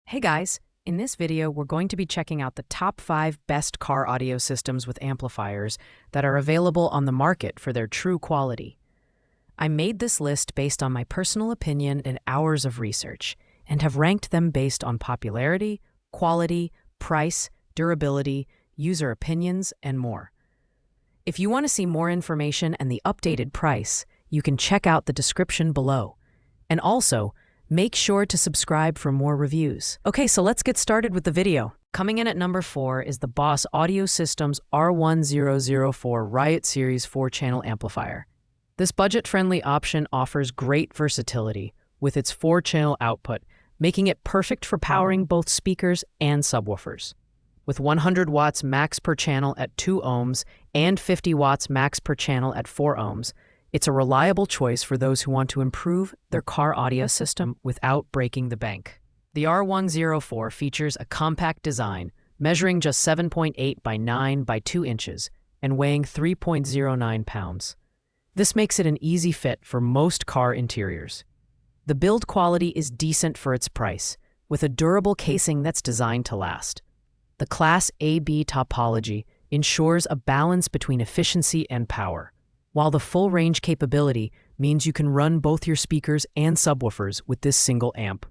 Hey guys, in this video we're going to be checking out the top 5 best car audio systems with amplifiers that are available on the market for their true quality. I made this list based on my personal opinion and hours of research, and have ranked them based on popularity, quality, price, durability, user opinions, and more. If you want to see more information and the updated price, you can check out the description below. And also, make sure to subscribe for more reviews. Okay, so let's get started with the video. Coming in at number 4 is the Boss Audio Systems R1004 Riot Series 4-channel amplifier. This budget-friendly option offers great versatility with its 4-channel output, making it perfect for powering both speakers and subwoofers. With 100 watts max per channel at 2 ohms and 50 watts max per channel at 4 ohms, it's a reliable choice for those who want to improve their car audio system without breaking the bank. The R104 features a compact design, measuring just 7.8 by 9 by 2 inches and weighing 3.09 pounds. This makes it an easy fit for most car interiors. The build quality is decent for its price, with a durable casing that's designed to last. The Class AB topology ensures a balance between efficiency and power, while the full range capability means you can run both your speakers and subwoofers with this single amp.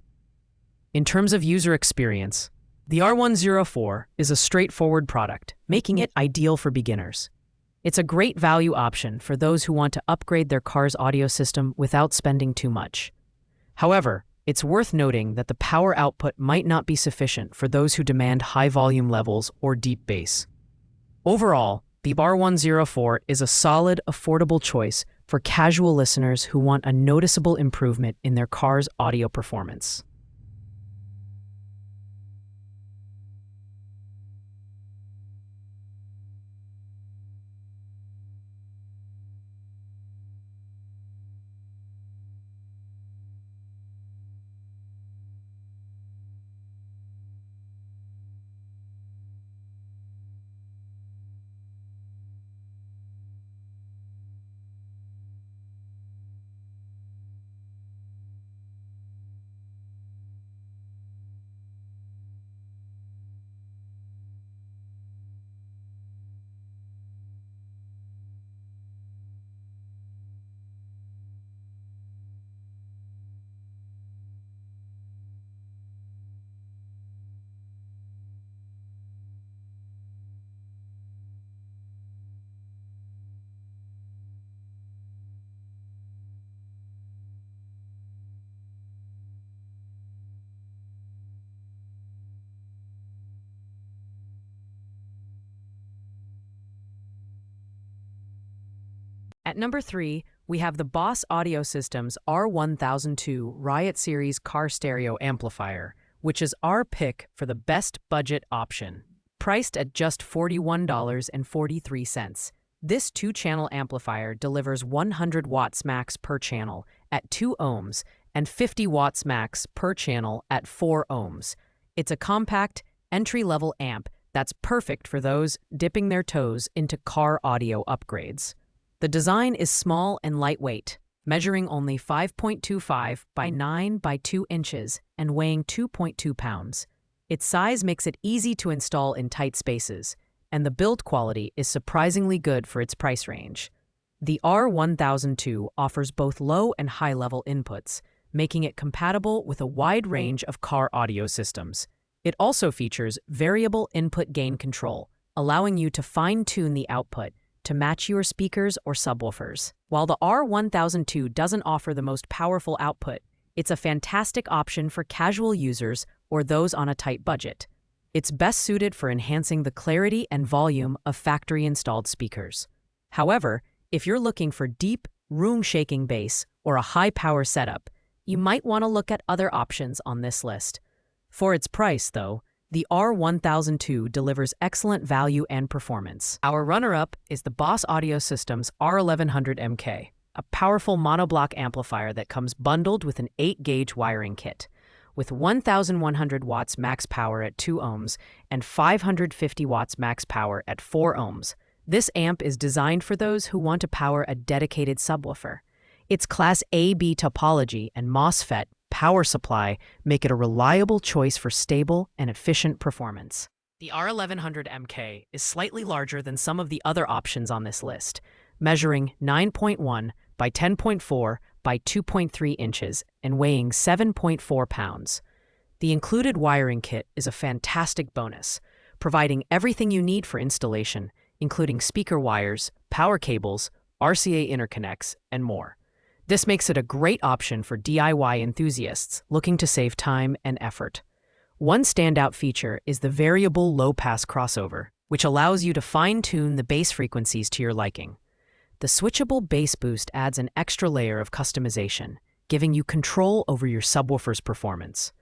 In terms of user experience, the R104 is a straightforward product, making it ideal for beginners. It's a great value option for those who want to upgrade their car's audio system without spending too much. However, it's worth noting that the power output might not be sufficient for those who demand high volume levels or deep bass. Overall, the R104 is a solid, affordable choice for casual listeners who want a noticeable improvement in their car's audio performance. At number 3, we have the Boss Audio Systems R1002 Riot Series Car Stereo Amplifier, which is our pick for the best budget option. Priced at just $41.43, this 2-channel amplifier delivers 100 watts max per channel at 2 ohms and 50 watts max per channel at 4 ohms. It's a compact, entry-level amp that's perfect for those dipping their toes into car audio upgrades. The design is small and lightweight, measuring only 5.25 by 9 by 2 inches and weighing 2.2 pounds. Its size makes it easy to install in tight spaces, and the build quality is surprisingly good for its price range. The R1002 offers both low and high-level inputs, making it compatible with a wide range of car audio systems. It also features variable input gain control, allowing you to fine-tune the output to match your speakers or subwoofers. While the R1002 doesn't offer the most powerful output, it's a fantastic option for casual users or those on a tight budget. It's best suited for enhancing the clarity and volume of factory-installed speakers. However, if you're looking for deep, room-shaking bass or a high-power setup, you might want to look at other options on this list. For its price, though, the R1002 delivers excellent value and performance. Our runner-up is the Boss Audio Systems R1100MK, a powerful monoblock amplifier that comes bundled with an 8-gauge wiring kit. With 1,100 watts max power at 2 ohms and 550 watts max power at 4 ohms, this amp is designed for those who want to power a dedicated subwoofer. Its Class AB topology and MOSFET power supply make it a reliable choice for stable and efficient performance. The R1100MK is slightly larger than some of the other options on this list, measuring 9.1 by 10.4 by 2.3 inches and weighing 7.4 pounds. The included wiring kit is a fantastic bonus, providing everything you need for installation, including speaker wires, power cables, RCA interconnects, and more. This makes it a great option for DIY enthusiasts looking to save time and effort. One standout feature is the variable low-pass crossover, which allows you to fine-tune the bass frequencies to your liking. The switchable bass boost adds an extra layer of customization, giving you control over your subwoofer's performance.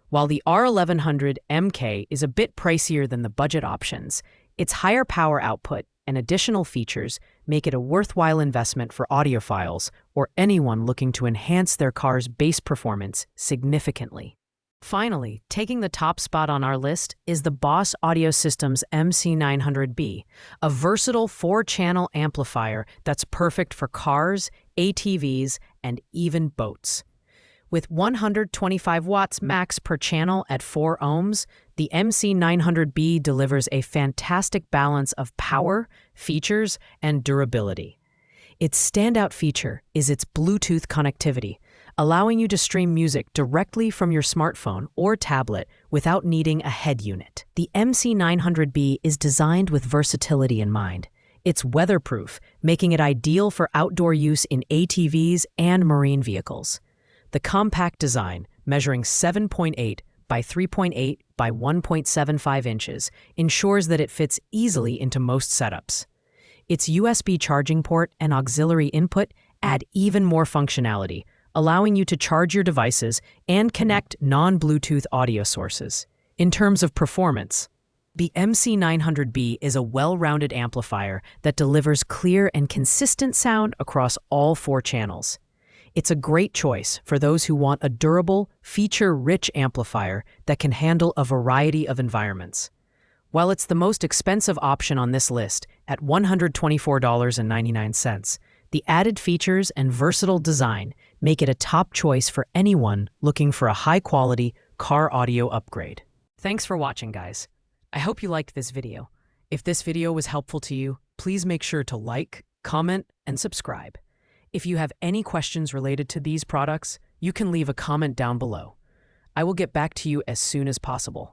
While the R1100MK is a bit pricier than the budget options, its higher power output and additional features make it a worthwhile investment for audiophiles or anyone looking to enhance their car's bass performance significantly. Finally, taking the top spot on our list is the Boss Audio Systems MC900B, a versatile 4-channel amplifier that's perfect for cars, ATVs, and even boats. With 125 watts max per channel at 4 ohms, the MC900B delivers a fantastic balance of power, features, and durability. Its standout feature is its Bluetooth connectivity, allowing you to stream music directly from your smartphone or tablet without needing a head unit. The MC900B is designed with versatility in mind. It's weatherproof, making it ideal for outdoor use in ATVs and marine vehicles. The compact design, measuring 7.8 by 3.8 by 1.75 inches, ensures that it fits easily into most setups. Its USB charging port and auxiliary input add even more functionality, allowing you to charge your devices and connect non-Bluetooth audio sources. In terms of performance, the MC900B is a well-rounded amplifier that delivers clear and consistent sound across all 4 channels. It's a great choice for those who want a durable, feature-rich amplifier that can handle a variety of environments. While it's the most expensive option on this list at $124.99, the added features and versatile design make it a top choice for anyone looking for a high-quality car audio upgrade. Thanks for watching, guys. I hope you liked this video. If this video was helpful to you, please make sure to like, comment, and subscribe. If you have any questions related to these products, you can leave a comment down below. I will get back to you as soon as possible.